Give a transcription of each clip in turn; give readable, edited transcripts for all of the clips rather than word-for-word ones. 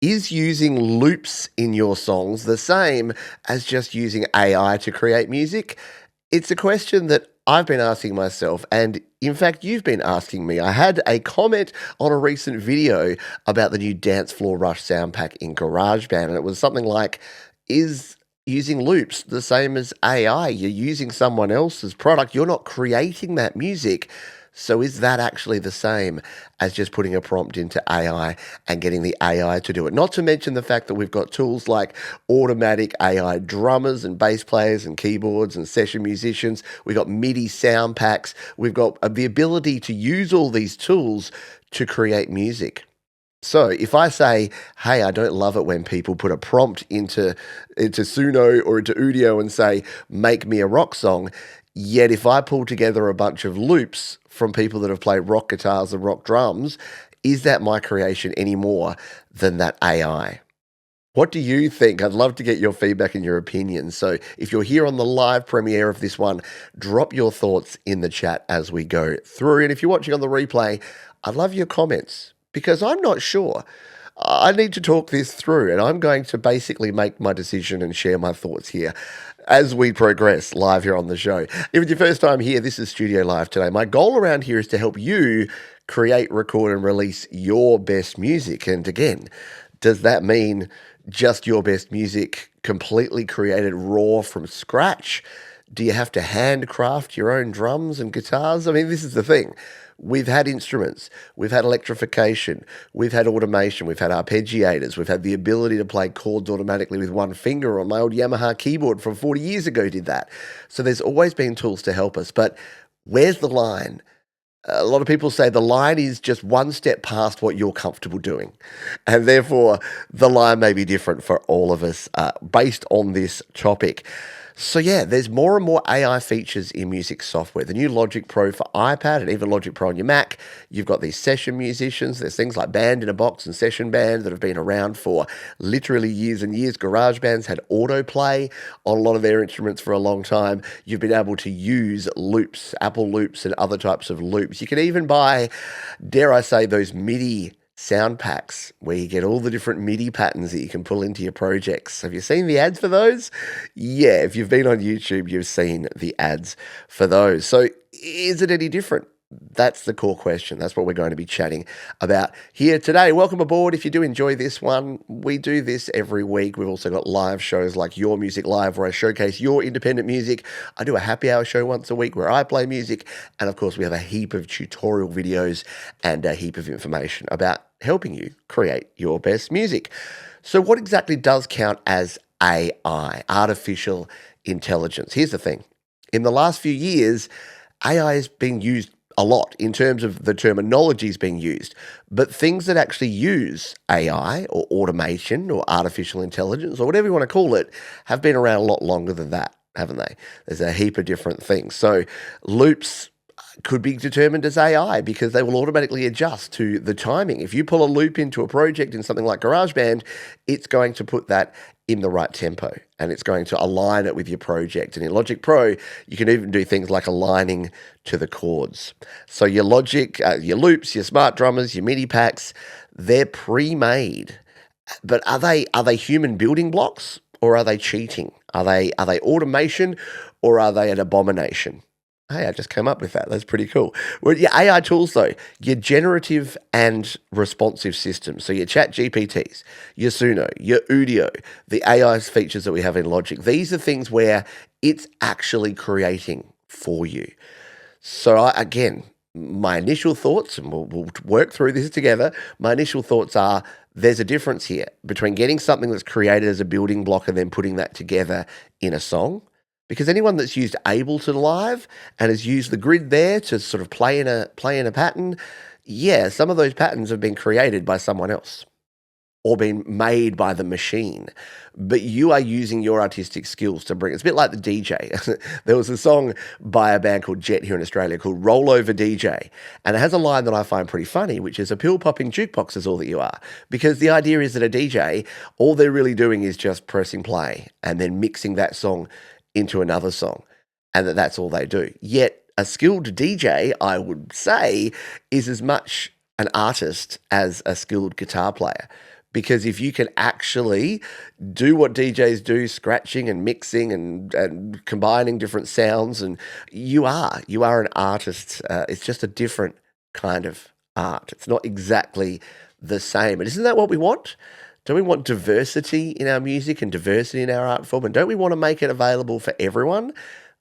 Is using loops in your songs the same as just using AI to create music? It's a question that I've been asking myself, and in fact, you've been asking me. I had a comment on a recent video about the new Dance Floor Rush sound pack in GarageBand, and it was something like, is using loops the same as AI? You're using someone else's product, you're not creating that music. So is that actually the same as just putting a prompt into AI and getting the AI to do it? Not to mention the fact that we've got tools like automatic AI drummers and bass players and keyboards and session musicians. We've got MIDI sound packs. We've got the ability to use all these tools to create music. So if I say, hey, I don't love it when people put a prompt into Suno or into Udio and say, make me a rock song, yet if I pull together a bunch of loops from people that have played rock guitars and rock drums, is that my creation any more than that AI? What do you think? I'd love to get your feedback and your opinions. So if you're here on the live premiere of this one, drop your thoughts in the chat as we go through. And if you're watching on the replay, I'd love your comments because I'm not sure. I need to talk this through, and I'm going to basically make my decision and share my thoughts here as we progress live here on the show. If it's your first time here, this is Studio Live today. My goal around here is to help you create, record, and release your best music. And again, does that mean just your best music completely created raw from scratch? Do you have to handcraft your own drums and guitars? I mean, this is the thing. We've had instruments, we've had electrification, we've had automation, we've had arpeggiators, we've had the ability to play chords automatically with one finger. On my old Yamaha keyboard from 40 years ago did that. So there's always been tools to help us, but where's the line? A lot of people say the line is just one step past what you're comfortable doing. And therefore, the line may be different for all of us based on this topic. So yeah, there's more and more AI features in music software. The new Logic Pro for iPad and even Logic Pro on your Mac. You've got these session musicians. There's things like Band in a Box and Session Band that have been around for literally years and years. GarageBand's had autoplay on a lot of their instruments for a long time. You've been able to use loops, Apple loops and other types of loops. You can even buy, dare I say, those MIDI sound packs where you get all the different MIDI patterns that you can pull into your projects. Have you seen the ads for those? Yeah, if you've been on YouTube, you've seen the ads for those. So is it any different? That's the core question. That's what we're going to be chatting about here today. Welcome aboard. If you do enjoy this one, we do this every week. We've also got live shows like Your Music Live, where I showcase your independent music. I do a happy hour show once a week where I play music. And of course, we have a heap of tutorial videos and a heap of information about helping you create your best music. So what exactly does count as AI, artificial intelligence? Here's the thing. In the last few years, AI has been used a lot in terms of the terminology is being used, but things that actually use AI or automation or artificial intelligence or whatever you want to call it have been around a lot longer than that, haven't they? There's a heap of different things. So loops could be determined as AI because they will automatically adjust to the timing. If you pull a loop into a project in something like GarageBand, it's going to put that in the right tempo and it's going to align it with your project. And in Logic Pro, you can even do things like aligning to the chords. So your Logic, your loops, your smart drummers, your MIDI packs, they're pre-made. But are they human building blocks or are they cheating? Are they automation or are they an abomination? Hey, I just came up with that. That's pretty cool. Well, your AI tools, though, your generative and responsive systems, so your chat GPTs, your Suno, your Udio, the AI features that we have in Logic, these are things where it's actually creating for you. So again, my initial thoughts, and we'll work through this together, my initial thoughts are there's a difference here between getting something that's created as a building block and then putting that together in a song. Because anyone that's used Ableton Live and has used the grid there to sort of play in a pattern, yeah, some of those patterns have been created by someone else or been made by the machine. But you are using your artistic skills to bring. It's a bit like the DJ. There was a song by a band called Jet here in Australia called Roll Over DJ. And it has a line that I find pretty funny, which is a pill-popping jukebox is all that you are. Because the idea is that a DJ, all they're really doing is just pressing play and then mixing that song into another song, and that's all they do. Yet a skilled DJ, I would say, is as much an artist as a skilled guitar player Because if you can actually do what DJs do, scratching and mixing and combining different sounds, and you are an artist. It's just a different kind of art. It's not exactly the same. And isn't that what we want? Don't we want diversity in our music and diversity in our art form? And don't we want to make it available for everyone?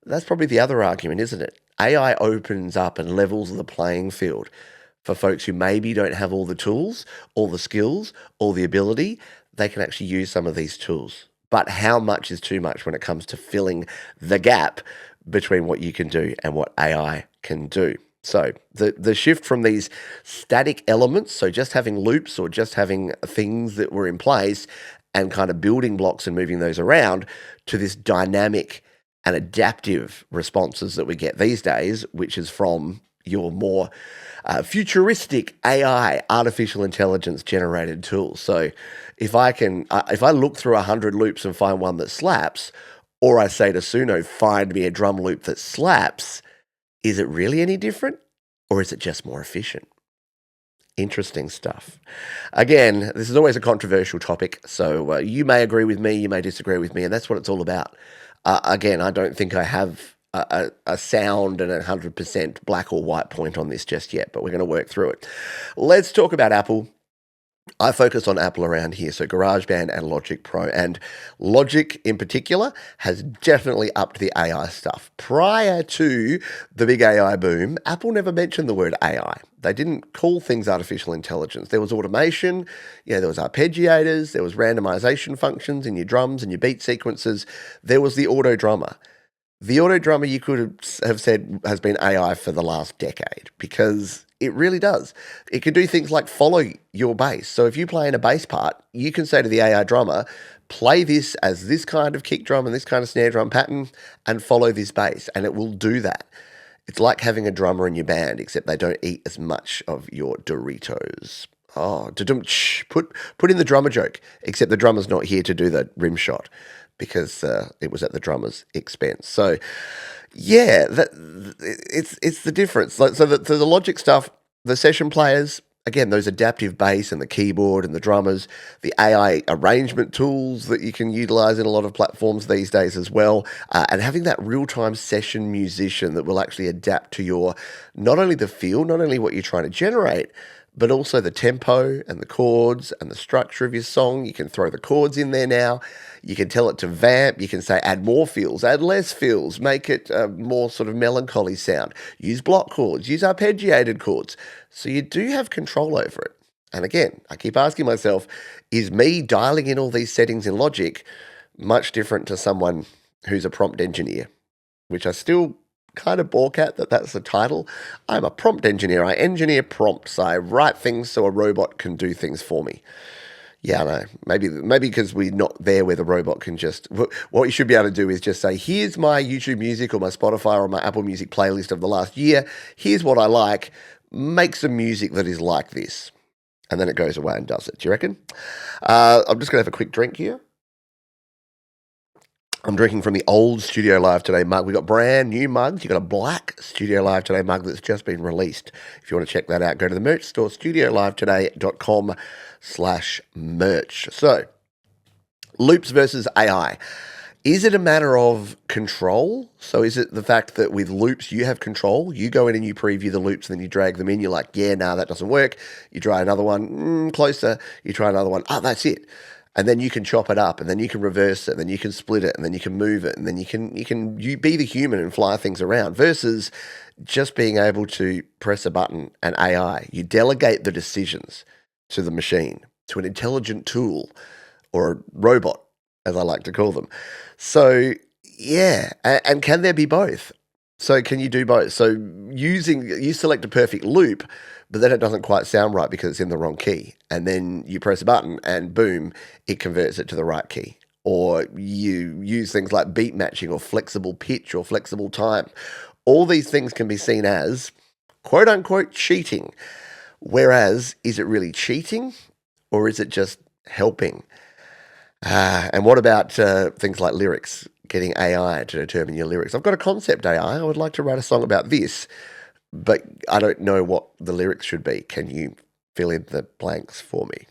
That's probably the other argument, isn't it? AI opens up and levels the playing field for folks who maybe don't have all the tools, all the skills, all the ability. They can actually use some of these tools. But how much is too much when it comes to filling the gap between what you can do and what AI can do? So the shift from these static elements, so just having loops or just having things that were in place and kind of building blocks and moving those around, to this dynamic and adaptive responses that we get these days, which is from your more futuristic AI, artificial intelligence generated tools. So if I look through 100 loops and find one that slaps, or I say to Suno, find me a drum loop that slaps, is it really any different, or is it just more efficient? Interesting stuff. Again, this is always a controversial topic, so you may agree with me, you may disagree with me, and that's what it's all about. Again, I don't think I have a sound and 100% black or white point on this just yet, but we're going to work through it. Let's talk about Apple. I focus on Apple around here, so GarageBand and Logic Pro. And Logic in particular has definitely upped the AI stuff. Prior to the big AI boom, Apple never mentioned the word AI. They didn't call things artificial intelligence. There was automation, there was arpeggiators, there was randomization functions in your drums and your beat sequences. There was the auto drummer. The auto drummer, you could have said, has been AI for the last decade, because it really does. It can do things like follow your bass. So if you play in a bass part, you can say to the AI drummer, play this as this kind of kick drum and this kind of snare drum pattern and follow this bass, and it will do that. It's like having a drummer in your band, except they don't eat as much of your Doritos. Oh, put in the drummer joke, except the drummer's not here to do the rim shot, because it was at the drummer's expense. So, yeah, it's the difference. So the Logic stuff, the session players, again, those adaptive bass and the keyboard and the drummers, the AI arrangement tools that you can utilize in a lot of platforms these days as well, and having that real-time session musician that will actually adapt to your, not only the feel, not only what you're trying to generate, but also the tempo and the chords and the structure of your song. You can throw the chords in there now. You can tell it to vamp. You can say add more fills, add less fills, make it a more sort of melancholy sound. Use block chords, use arpeggiated chords. So you do have control over it. And again, I keep asking myself, is me dialing in all these settings in Logic much different to someone who's a prompt engineer? Which I still kind of balk at that's the title. I'm a prompt engineer. I engineer prompts. I write things so a robot can do things for me. Yeah, I know. Maybe because we're not there where the robot can just... What you should be able to do is just say, here's my YouTube Music or my Spotify or my Apple Music playlist of the last year. Here's what I like. Make some music that is like this. And then it goes away and does it. Do you reckon? I'm just going to have a quick drink here. I'm drinking from the old Studio Live Today mug. We've got brand new mugs. You've got a black Studio Live Today mug that's just been released. If you want to check that out, go to the merch store, studiolivetoday.com/merch. So, loops versus AI. Is it a matter of control? So is it the fact that with loops, you have control? You go in and you preview the loops, and then you drag them in. You're like, yeah, nah, that doesn't work. You try another one, closer. You try another one. That's it. And then you can chop it up, and then you can reverse it, and then you can split it, and then you can move it, and then you be the human and fly things around, versus just being able to press a button and AI. You delegate the decisions to the machine, to an intelligent tool or a robot, as I like to call them. So, yeah, and can there be both? So can you do both? So you select a perfect loop, but then it doesn't quite sound right because it's in the wrong key. And then you press a button and boom, it converts it to the right key. Or you use things like beat matching or flexible pitch or flexible time. All these things can be seen as quote unquote cheating. Whereas, is it really cheating or is it just helping? And what about things like lyrics? Getting AI to determine your lyrics. I've got a concept AI. I would like to write a song about this, but I don't know what the lyrics should be. Can you fill in the blanks for me?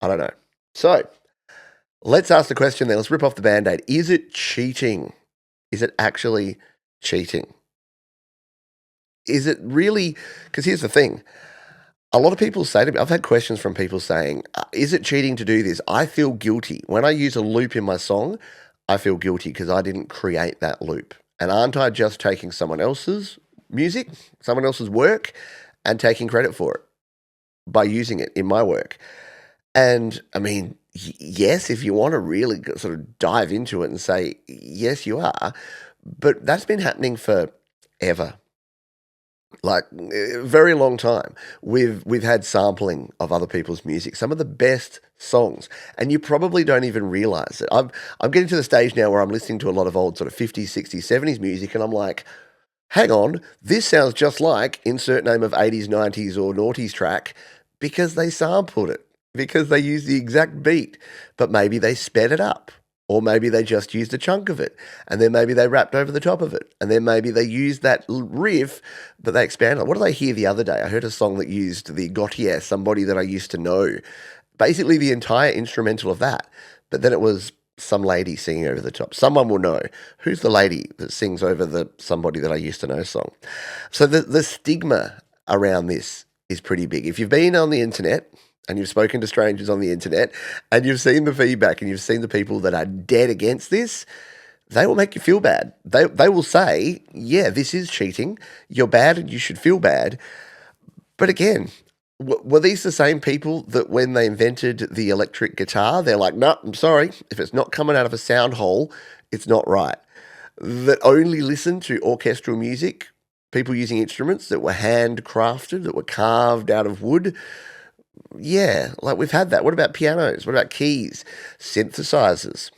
I don't know. So let's ask the question then. Let's rip off the band aid. Is it cheating? Is it actually cheating? Is it really? Because here's the thing. A lot of people say to me, I've had questions from people saying, is it cheating to do this? I feel guilty. When I use a loop in my song, I feel guilty because I didn't create that loop. And aren't I just taking someone else's music, someone else's work, and taking credit for it by using it in my work? And I mean, yes, if you want to really sort of dive into it and say, yes, you are, but that's been happening forever. Like very long time. We've had sampling of other people's music, some of the best songs, and you probably don't even realize it. I'm getting to the stage now where I'm listening to a lot of old sort of 50s, 60s, 70s music, and I'm like, hang on, this sounds just like insert name of 80s, 90s, or noughties track because they sampled it, because they used the exact beat, but maybe they sped it up. Or maybe they just used a chunk of it, and then maybe they rapped over the top of it, and then maybe they used that riff that they expanded on. What did I hear the other day? I heard a song that used the Gautier, somebody that I used to know, basically the entire instrumental of that, but then it was some lady singing over the top. Someone will know who's the lady that sings over the somebody that I used to know song. So the stigma around this is pretty big. If you've been on the internet and you've spoken to strangers on the internet and you've seen the feedback and you've seen the people that are dead against this, they will make you feel bad. They will say, yeah, this is cheating. You're bad and you should feel bad. But again, were these the same people that when they invented the electric guitar, they're like, no, I'm sorry, if it's not coming out of a sound hole, it's not right. That only listened to orchestral music, people using instruments that were handcrafted, that were carved out of wood. Yeah, like we've had that. What about pianos? What about keys? Synthesizers.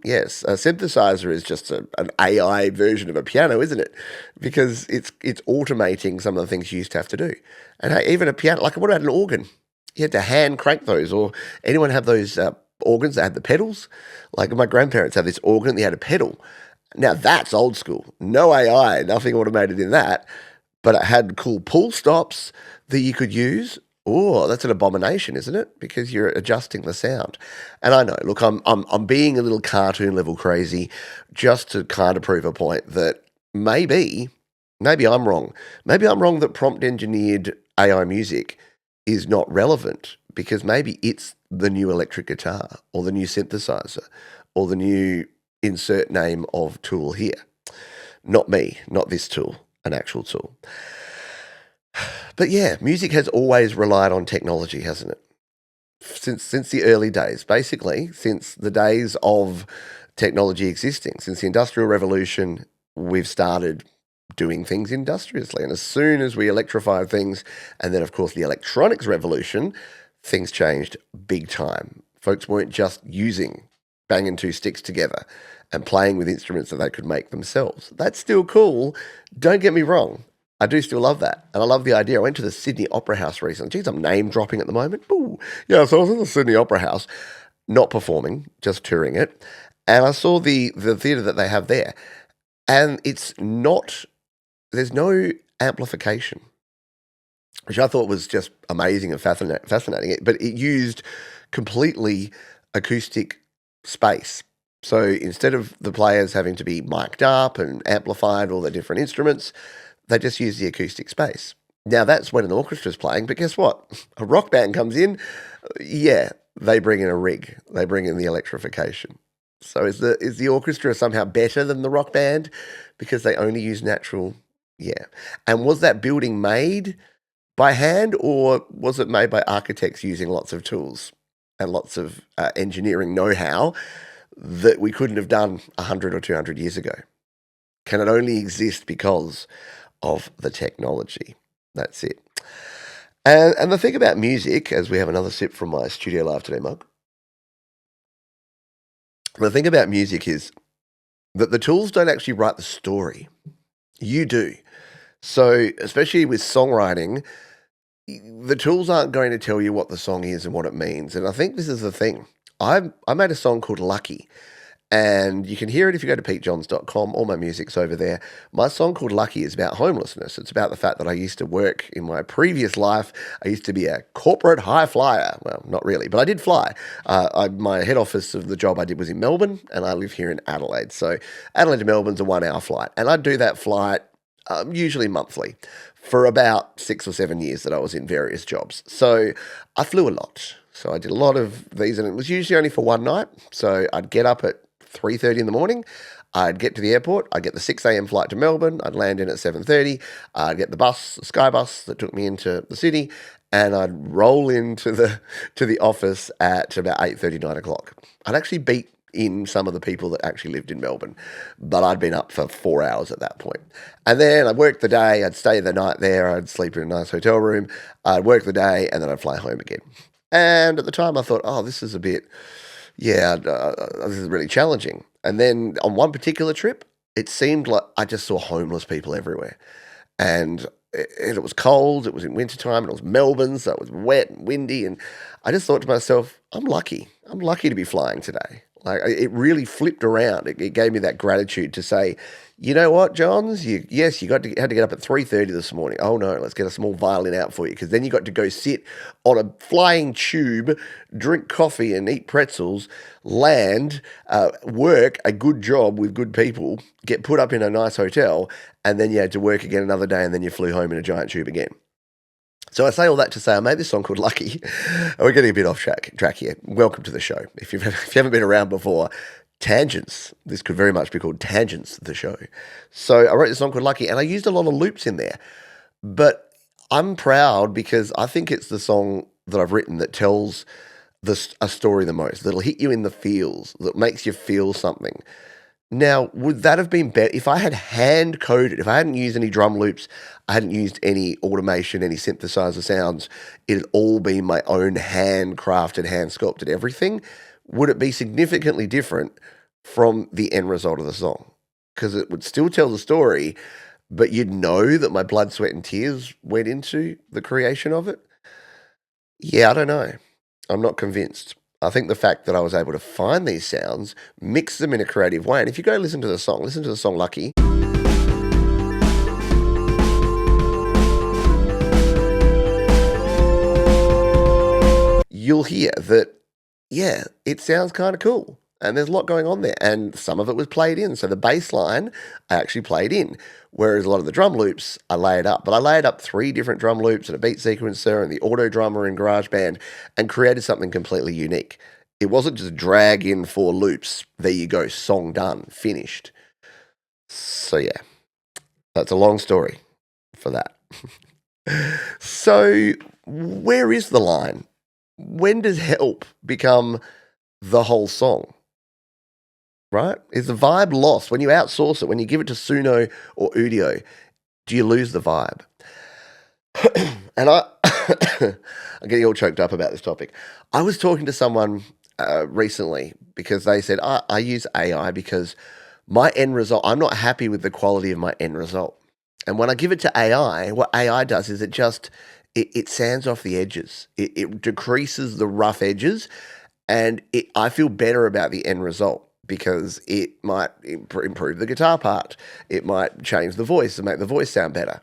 Yes, a synthesizer is just an AI version of a piano, isn't it? Because it's automating some of the things you used to have to do. And hey, even a piano, like what about an organ? You had to hand crank those, or anyone have those organs that had the pedals? Like my grandparents had this organ that had a pedal. Now that's old school. No AI, nothing automated in that, but it had cool pull stops that you could use. Oh, that's an abomination, isn't it? Because you're adjusting the sound. And I know, look, I'm being a little cartoon level crazy just to kind of prove a point that maybe I'm wrong. Maybe I'm wrong that prompt engineered AI music is not relevant because maybe it's the new electric guitar or the new synthesizer or the new insert name of tool here. Not me, not this tool, an actual tool. But yeah, music has always relied on technology, hasn't it? Since the early days, basically, since the days of technology existing, since the Industrial Revolution, we've started doing things industriously. And as soon as we electrified things, and then of course the electronics revolution, things changed big time. Folks weren't just using banging two sticks together and playing with instruments that they could make themselves. That's still cool. Don't get me wrong. I do still love that. And I love the idea. I went to the Sydney Opera House recently. Geez, I'm name dropping at the moment. Ooh. Yeah, so I was in the Sydney Opera House, not performing, just touring it. And I saw the theatre that they have there. And it's not, there's no amplification, which I thought was just amazing and fascinating. But it used completely acoustic space. So instead of the players having to be mic'd up and amplified all the different instruments, they just use the acoustic space. Now that's when an orchestra's playing, but guess what? A rock band comes in, yeah, they bring in a rig. They bring in the electrification. So is the orchestra somehow better than the rock band because they only use natural? Yeah. And was that building made by hand or was it made by architects using lots of tools and lots of engineering know-how that we couldn't have done 100 or 200 years ago? Can it only exist because of the technology? That's it. And the thing about music, as we have another sip from my Studio Live Today mug, the thing about music is that the tools don't actually write the story. You do. So, especially with songwriting, the tools aren't going to tell you what the song is and what it means. And I think this is the thing. I made a song called Lucky, And you can hear it if you go to petejohns.com. All my music's over there. My song called Lucky is about homelessness. It's about the fact that I used to work in my previous life. I used to be a corporate high flyer. Well, not really, but I did fly. My head office of the job I did was in Melbourne, and I live here in Adelaide. So Adelaide to Melbourne's a 1 hour flight. And I'd do that flight usually monthly for about 6 or 7 years that I was in various jobs. So I flew a lot. So I did a lot of these, and it was usually only for one night. So I'd get up at 3:30 in the morning. I'd get to the airport. I'd get the 6 a.m. flight to Melbourne. I'd land in at 7:30. I'd get the bus, the Sky bus that took me into the city, and I'd roll into the office at about 8:30, 9 o'clock. I'd actually beat in some of the people that actually lived in Melbourne, but I'd been up for 4 hours at that point. And then I'd work the day. I'd stay the night there. I'd sleep in a nice hotel room. I'd work the day, and then I'd fly home again. And at the time, I thought, oh, this is a bit, this is really challenging. And then on one particular trip, it seemed like I just saw homeless people everywhere. And it was cold, it was in wintertime, and it was Melbourne, so it was wet and windy. And I just thought to myself, I'm lucky. I'm lucky to be flying today. Like, it really flipped around. It gave me that gratitude to say, you know what, Johns? You had to get up at 3:30 this morning. Oh no, let's get a small violin out for you, because then you got to go sit on a flying tube, drink coffee and eat pretzels, land, work a good job with good people, get put up in a nice hotel, and then you had to work again another day, and then you flew home in a giant tube again. So I say all that to say I made this song called Lucky. We're getting a bit off track here. Welcome to the show. If you haven't been around before, Tangents. This could very much be called Tangents, the show. So I wrote this song called Lucky, and I used a lot of loops in there. But I'm proud because I think it's the song that I've written that tells a story the most, that'll hit you in the feels, that makes you feel something. Now, would that have been better if I had hand coded, if I hadn't used any drum loops, I hadn't used any automation, any synthesizer sounds, it'd all been my own handcrafted, hand sculpted everything? Would it be significantly different from the end result of the song? Because it would still tell the story, but you'd know that my blood, sweat, and tears went into the creation of it? Yeah, I don't know. I'm not convinced. I think the fact that I was able to find these sounds, mix them in a creative way, and if you go listen to the song Lucky, you'll hear that, yeah, it sounds kind of cool. And there's a lot going on there. And some of it was played in. So the bass line I actually played in. Whereas a lot of the drum loops I layered up. But I layered up 3 different drum loops and a beat sequencer and the auto drummer in GarageBand and created something completely unique. It wasn't just drag in 4 loops. There you go, song done, finished. So yeah, that's a long story for that. So where is the line? When does help become the whole song? Right? Is the vibe lost when you outsource it, when you give it to Suno or Udio? Do you lose the vibe? And I'm getting all choked up about this topic. I was talking to someone recently because they said, I use AI because my end result, I'm not happy with the quality of my end result. And when I give it to AI, what AI does is it sands off the edges. It decreases the rough edges, and I feel better about the end result because it might improve the guitar part. It might change the voice and make the voice sound better.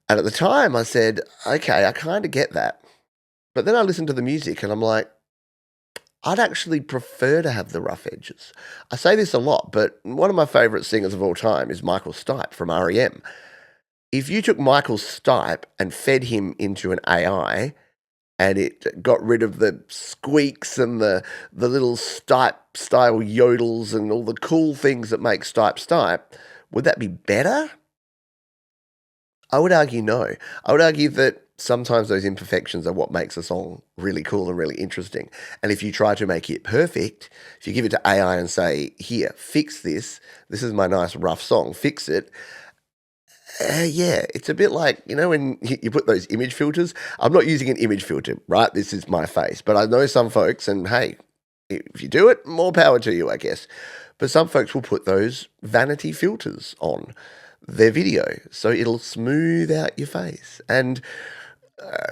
And at the time, I said, okay, I kind of get that. But then I listened to the music, and I'm like, I'd actually prefer to have the rough edges. I say this a lot, but one of my favorite singers of all time is Michael Stipe from REM. If you took Michael Stipe and fed him into an AI and it got rid of the squeaks and the little Stipe-style yodels and all the cool things that make Stipe Stipe, would that be better? I would argue no. I would argue that sometimes those imperfections are what makes a song really cool and really interesting. And if you try to make it perfect, if you give it to AI and say, here, fix this is my nice rough song, fix it, yeah, it's a bit like, when you put those image filters. I'm not using an image filter, right? This is my face. But I know some folks, and hey, if you do it, more power to you, I guess. But some folks will put those vanity filters on their video, so it'll smooth out your face. And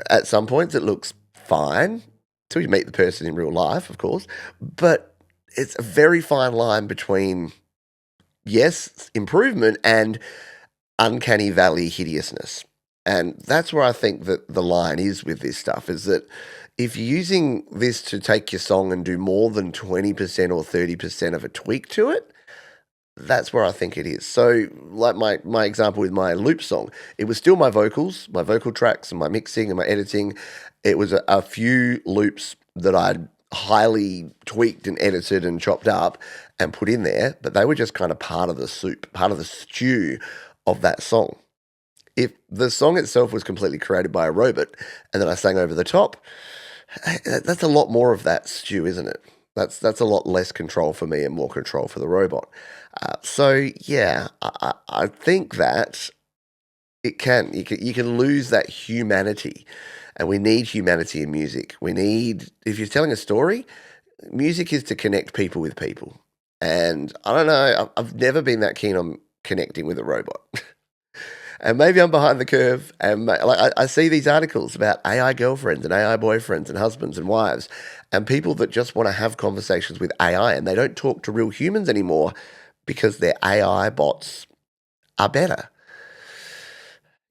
at some points, it looks fine till you meet the person in real life, of course. But it's a very fine line between, yes, improvement and uncanny valley hideousness. And that's where I think that the line is with this stuff is that if you're using this to take your song and do more than 20% or 30% of a tweak to it, that's where I think it is. So, like my example with my loop song, it was still my vocals, my vocal tracks, and my mixing and my editing. It was a few loops that I'd highly tweaked and edited and chopped up and put in there, but they were just kind of part of the soup, part of the stew of that song. If the song itself was completely created by a robot and then I sang over the top, that's a lot more of that stew, isn't it? That's a lot less control for me and more control for the robot. So yeah, I think that you can lose that humanity, and we need humanity in music. We need, if you're telling a story, music is to connect people with people. And I don't know, I've never been that keen on connecting with a robot. And maybe I'm behind the curve. And I see these articles about AI girlfriends and AI boyfriends and husbands and wives, and people that just want to have conversations with AI and they don't talk to real humans anymore because their AI bots are better.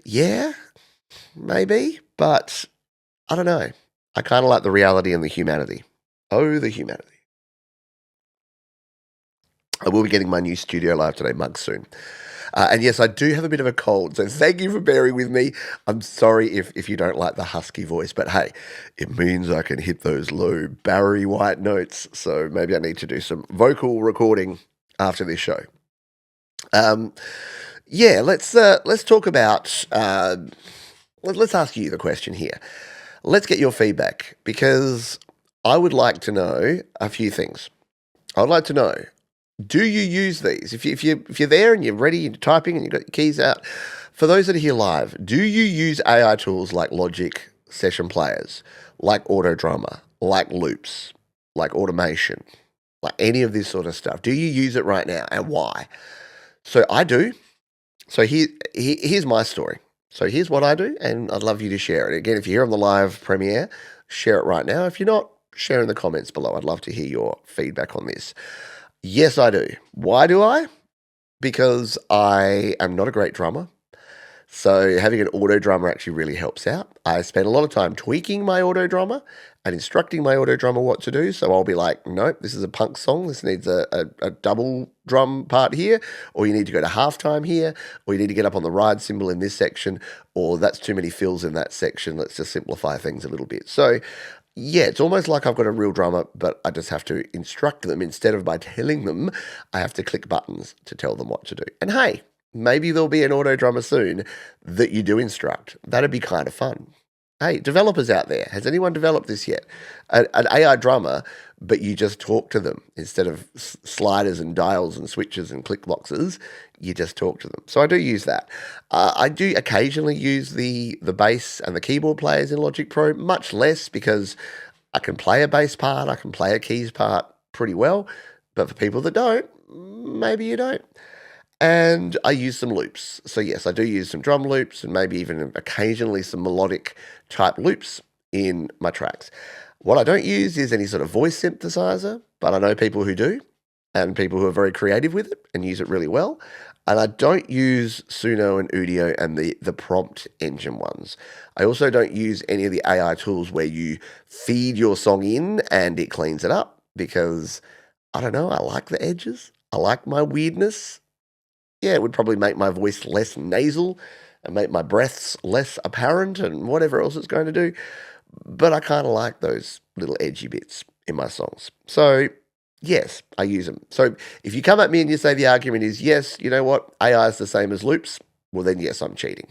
Yeah, maybe, but I don't know. I kind of like the reality and the humanity. Oh, the humanity. I will be getting my new studio live today mug soon. And yes, I do have a bit of a cold, so thank you for bearing with me. I'm sorry if you don't like the husky voice, but hey, it means I can hit those low Barry White notes. So maybe I need to do some vocal recording after this show. Yeah, let's talk about. Let's ask you the question here. Let's get your feedback because I would like to know a few things. I would like to know, do you use these? If you're there and you're ready, you're typing and you've got your keys out, for those that are here live, do you use AI tools like Logic session players, like Auto Drummer, like loops, like automation, like any of this sort of stuff? Do you use it right now and why? So I do. So here's my story. So here's what I do, and I'd love you to share it. Again, if you're here on the live premiere, share it right now. If you're not, share in the comments below. I'd love to hear your feedback on this. Yes, I do. Why do I? Because I am not a great drummer. So having an auto drummer actually really helps out. I spend a lot of time tweaking my auto drummer and instructing my auto drummer what to do. So I'll be like, nope, this is a punk song. This needs a double drum part here, or you need to go to halftime here, or you need to get up on the ride cymbal in this section, or that's too many fills in that section. Let's just simplify things a little bit. So yeah, it's almost like I've got a real drummer, but I just have to instruct them instead of by telling them. I have to click buttons to tell them what to do. And hey, maybe there'll be an auto drummer soon that you do instruct. That'd be kind of fun. Hey, developers out there, has anyone developed this yet? An AI drummer, but you just talk to them instead of sliders and dials and switches and click boxes. You just talk to them. So I do use that. I do occasionally use the bass and the keyboard players in Logic Pro, much less because I can play a bass part, I can play a keys part pretty well. But for people that don't, maybe you don't. And I use some loops. So yes, I do use some drum loops and maybe even occasionally some melodic type loops in my tracks. What I don't use is any sort of voice synthesizer, but I know people who do and people who are very creative with it and use it really well. And I don't use Suno and Udio and the prompt engine ones. I also don't use any of the AI tools where you feed your song in and it cleans it up because I don't know, I like the edges. I like my weirdness. Yeah, it would probably make my voice less nasal and make my breaths less apparent and whatever else it's going to do. But I kind of like those little edgy bits in my songs. So, yes, I use them. So, if you come at me and you say the argument is, yes, you know what, AI is the same as loops, well, then yes, I'm cheating.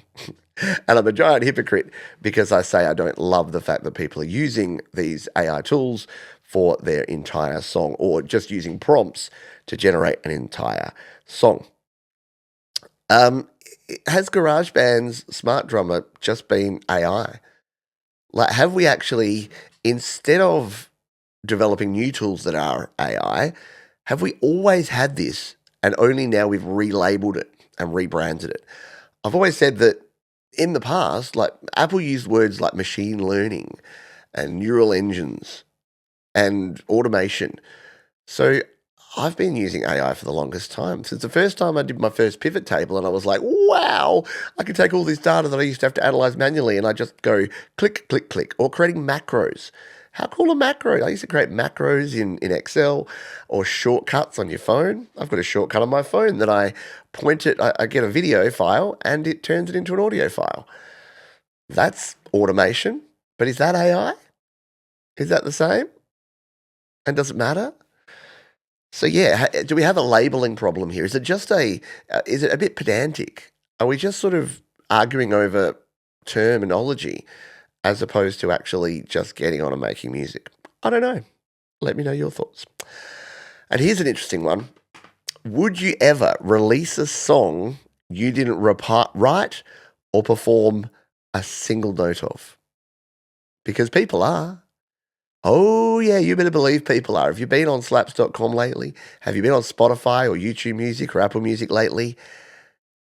And I'm a giant hypocrite because I say I don't love the fact that people are using these AI tools for their entire song or just using prompts to generate an entire song. Has GarageBand's Smart Drummer just been AI? Like, have we actually, instead of developing new tools that are AI, have we always had this and only now we've relabeled it and rebranded it? I've always said that in the past, like Apple used words like machine learning and neural engines and automation So I've been using AI for the longest time. Since the first time I did my first pivot table and I was like, wow, I can take all this data that I used to have to analyze manually and I just go click, click, click, or creating macros. How cool are macros? I used to create macros in Excel or shortcuts on your phone. I've got a shortcut on my phone that I point it, I get a video file and it turns it into an audio file. That's automation. But is that AI? Is that the same? And does it matter? So yeah, do we have a labeling problem here? Is it just is it a bit pedantic? Are we just sort of arguing over terminology as opposed to actually just getting on and making music? I don't know. Let me know your thoughts. And here's an interesting one. Would you ever release a song you didn't write or perform a single note of? Because people are. Oh, yeah, you better believe people are. Have you been on slaps.com lately? Have you been on Spotify or YouTube Music or Apple Music lately?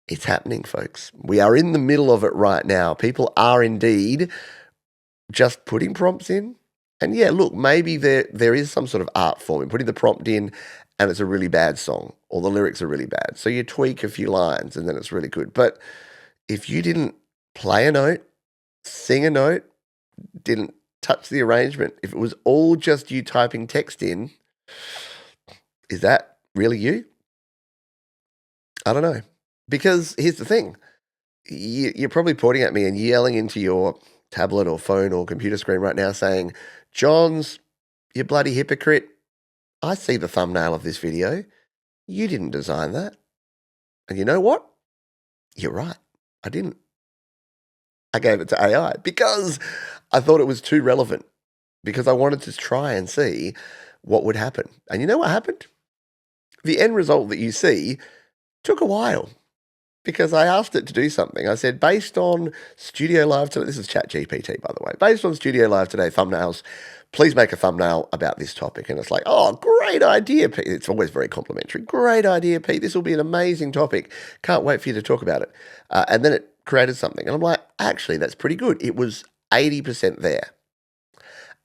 It's happening, folks. We are in the middle of it right now. People are indeed just putting prompts in. And yeah, look, maybe there is some sort of art form in putting the prompt in and it's a really bad song or the lyrics are really bad. So you tweak a few lines and then it's really good. But if you didn't play a note, sing a note, didn't touch the arrangement, if it was all just you typing text in, is that really you? I don't know. Because here's the thing. You're probably pointing at me and yelling into your tablet or phone or computer screen right now saying, Johns, you bloody hypocrite. I see the thumbnail of this video. You didn't design that. And you know what? You're right. I didn't. I gave it to AI because I thought it was too relevant, because I wanted to try and see what would happen. And you know what happened? The end result that you see took a while because I asked it to do something. I said, based on Studio Live today, this is ChatGPT, by the way, based on Studio Live today thumbnails, please make a thumbnail about this topic. And it's like, oh, great idea, Pete. It's always very complimentary. Great idea, Pete. This will be an amazing topic. Can't wait for you to talk about it. And then it created something. And I'm like, actually, that's pretty good. It was 80% there.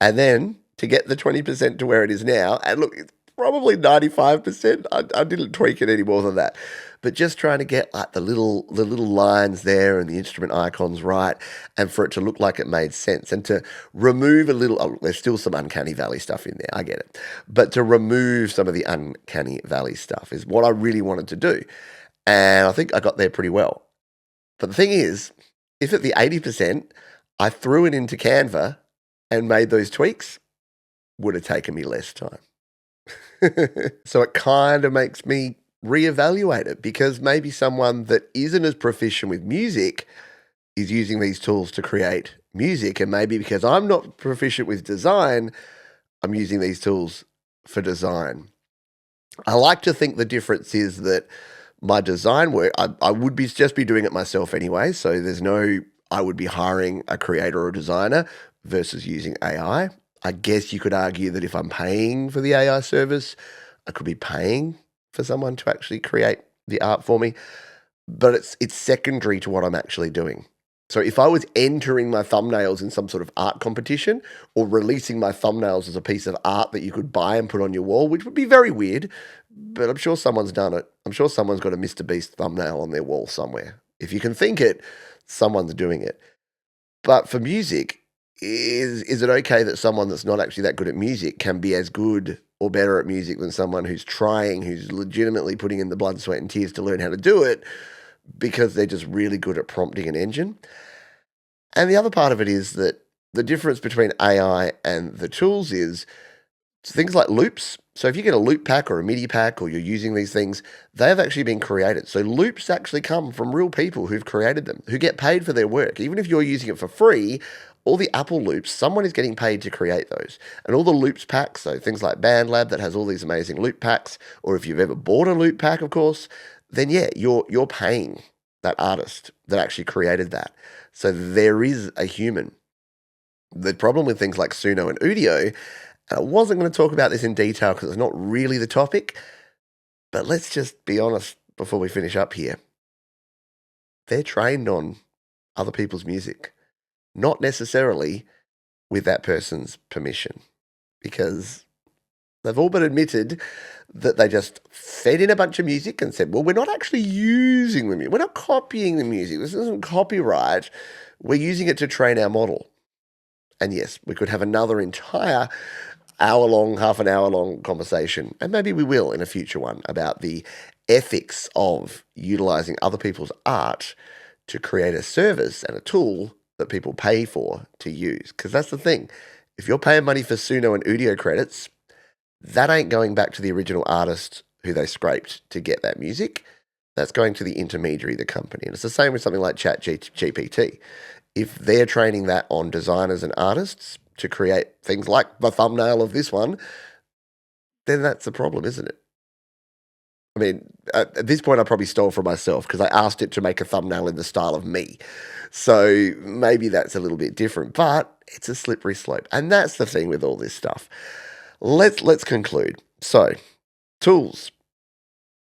And then to get the 20% to where it is now, and look, it's probably 95%. I didn't tweak it any more than that. But just trying to get like the little lines there and the instrument icons right, and for it to look like it made sense, and to remove a little, oh, there's still some uncanny valley stuff in there, I get it. But to remove some of the uncanny valley stuff is what I really wanted to do. And I think I got there pretty well. But the thing is, if at the 80%, I threw it into Canva and made those tweaks, would have taken me less time. So it kind of makes me reevaluate it, because maybe someone that isn't as proficient with music is using these tools to create music. And maybe because I'm not proficient with design, I'm using these tools for design. I like to think the difference is that my design work, I would just be doing it myself anyway. So there's no, I would be hiring a creator or a designer versus using AI. I guess you could argue that if I'm paying for the AI service, I could be paying for someone to actually create the art for me, but it's secondary to what I'm actually doing. So if I was entering my thumbnails in some sort of art competition or releasing my thumbnails as a piece of art that you could buy and put on your wall, which would be very weird, but I'm sure someone's done it. I'm sure someone's got a Mr. Beast thumbnail on their wall somewhere. If you can think it, someone's doing it. But for music, is it okay that someone that's not actually that good at music can be as good or better at music than someone who's trying, who's legitimately putting in the blood, sweat, and tears to learn how to do it because they're just really good at prompting an engine? And the other part of it is that the difference between AI and the tools is things like loops. So if you get a loop pack or a MIDI pack, or you're using these things, they have actually been created. So loops actually come from real people who've created them, who get paid for their work. Even if you're using it for free, all the Apple loops, someone is getting paid to create those. And all the loops packs, so things like BandLab that has all these amazing loop packs, or if you've ever bought a loop pack, of course, then yeah, you're paying that artist that actually created that. So there is a human. The problem with things like Suno and Udio, and I wasn't going to talk about this in detail because it's not really the topic, but let's just be honest before we finish up here. They're trained on other people's music, not necessarily with that person's permission, because They've all been admitted that they just fed in a bunch of music and said, well, we're not actually using the music. We're not copying the music. This isn't copyright. We're using it to train our model. And yes, we could have another entire hour-long, half an hour-long conversation, and maybe we will in a future one, about the ethics of utilizing other people's art to create a service and a tool that people pay for to use. Because that's the thing. If you're paying money for Suno and Udio credits, that ain't going back to the original artist who they scraped to get that music. That's going to the intermediary, the company. And it's the same with something like ChatGPT. If they're training that on designers and artists to create things like the thumbnail of this one, then that's the problem, isn't it? I mean, at this point, I probably stole from myself because I asked it to make a thumbnail in the style of me. So maybe that's a little bit different, but it's a slippery slope. And that's the thing with all this stuff. Let's conclude. So, tools.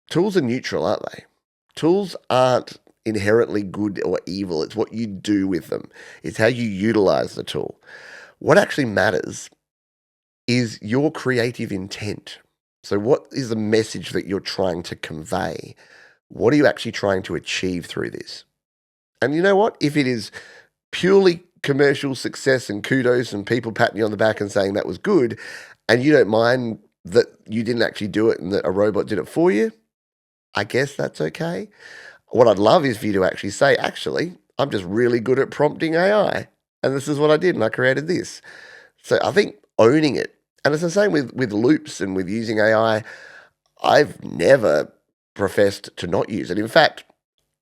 Tools are neutral, aren't they? Tools aren't inherently good or evil. It's what you do with them. It's how you utilize the tool. What actually matters is your creative intent. So what is the message that you're trying to convey? What are you actually trying to achieve through this? And you know what? If it is purely commercial success and kudos and people patting you on the back and saying that was good, and you don't mind that you didn't actually do it and that a robot did it for you, I guess that's okay. What I'd love is for you to actually say, actually, I'm just really good at prompting AI. And this is what I did, and I created this. So I think owning it, and it's the same with loops and with using AI. I've never professed to not use it. In fact,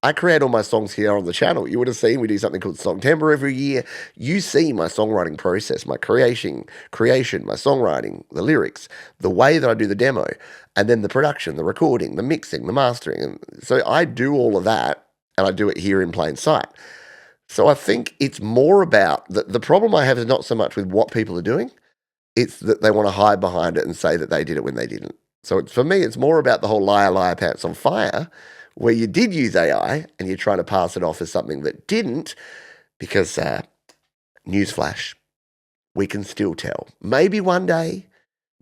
I create all my songs here on the channel. You would have seen we do something called Songtember every year. You see my songwriting process, my creation, my songwriting, the lyrics, the way that I do the demo, and then the production, the recording, the mixing, the mastering. And so I do all of that, and I do it here in plain sight. So I think it's more about the problem I have is not so much with what people are doing. It's that they want to hide behind it and say that they did it when they didn't. So for me, it's more about the whole liar, liar, pants on fire, where you did use AI and you're trying to pass it off as something that didn't, because newsflash, we can still tell. Maybe one day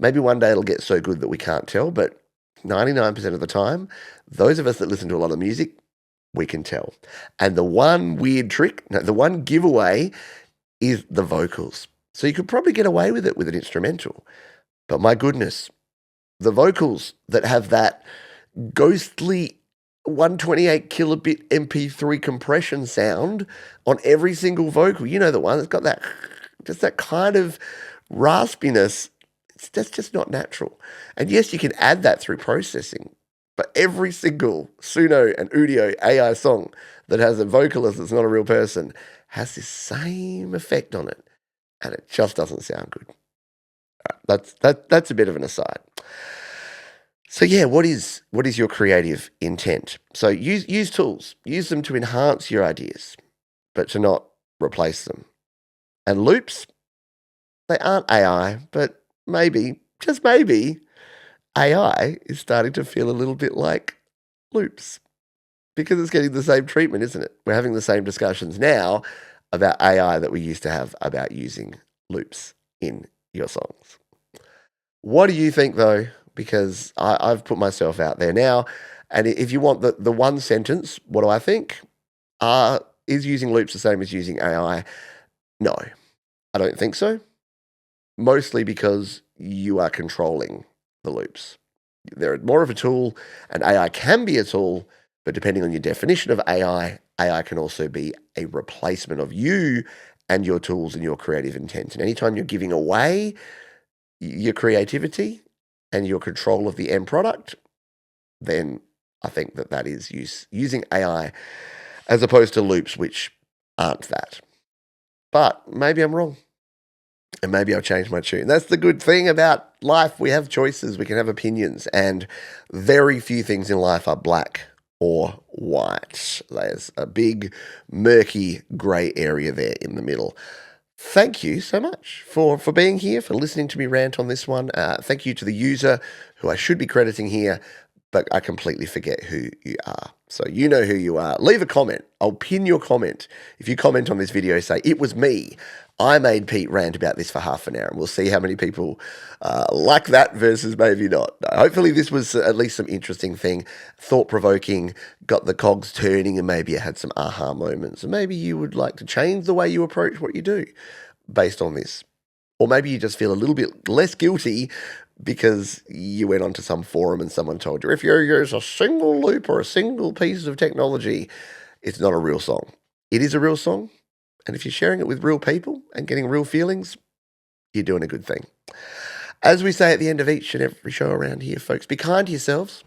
it'll get so good that we can't tell, but 99% of the time, those of us that listen to a lot of music, we can tell. And the one weird trick, no, the one giveaway is the vocals. So you could probably get away with it with an instrumental. But my goodness, the vocals that have that ghostly 128 kilobit MP3 compression sound on every single vocal. You know the one that's got that, just that kind of raspiness. That's just not natural. And yes, you can add that through processing, but every single Suno and Udio AI song that has a vocalist that's not a real person has this same effect on it, and it just doesn't sound good. All right, that's a bit of an aside. So yeah, what is your creative intent? So use tools, use them to enhance your ideas, but to not replace them. And loops, they aren't AI, but maybe, just maybe, AI is starting to feel a little bit like loops, because it's getting the same treatment, isn't it? We're having the same discussions now about AI that we used to have about using loops in your songs. What do you think, though? Because I've put myself out there now, and if you want the one sentence, what do I think? Is using loops the same as using AI? No, I don't think so. Mostly because you are controlling the loops. They're more of a tool, and AI can be a tool, but depending on your definition of AI, AI can also be a replacement of you and your tools and your creative intent. And anytime you're giving away your creativity and your control of the end product, then I think that is using AI as opposed to loops, which aren't that. But maybe I'm wrong. And maybe I'll change my tune. That's the good thing about life. We have choices, we can have opinions, and very few things in life are black or white. There's a big, murky, grey area there in the middle. Thank you so much for being here, for listening to me rant on this one. Thank you to the user who I should be crediting here, but I completely forget who you are. So you know who you are. Leave a comment. I'll pin your comment. If you comment on this video, say, it was me. I made Pete rant about this for half an hour, and we'll see how many people like that versus maybe not. Hopefully this was at least some interesting thing, thought-provoking, got the cogs turning, and maybe it had some aha moments. And maybe you would like to change the way you approach what you do based on this. Or maybe you just feel a little bit less guilty because you went onto some forum and someone told you, if you use a single loop or a single piece of technology, it's not a real song. It is a real song, and if you're sharing it with real people and getting real feelings, you're doing a good thing. As we say at the end of each and every show around here, folks, be kind to yourselves,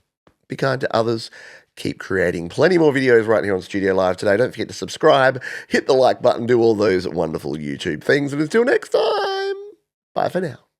be kind to others, keep creating plenty more videos right here on Studio Live today. Don't forget to subscribe, hit the like button, do all those wonderful YouTube things, and until next time, bye for now.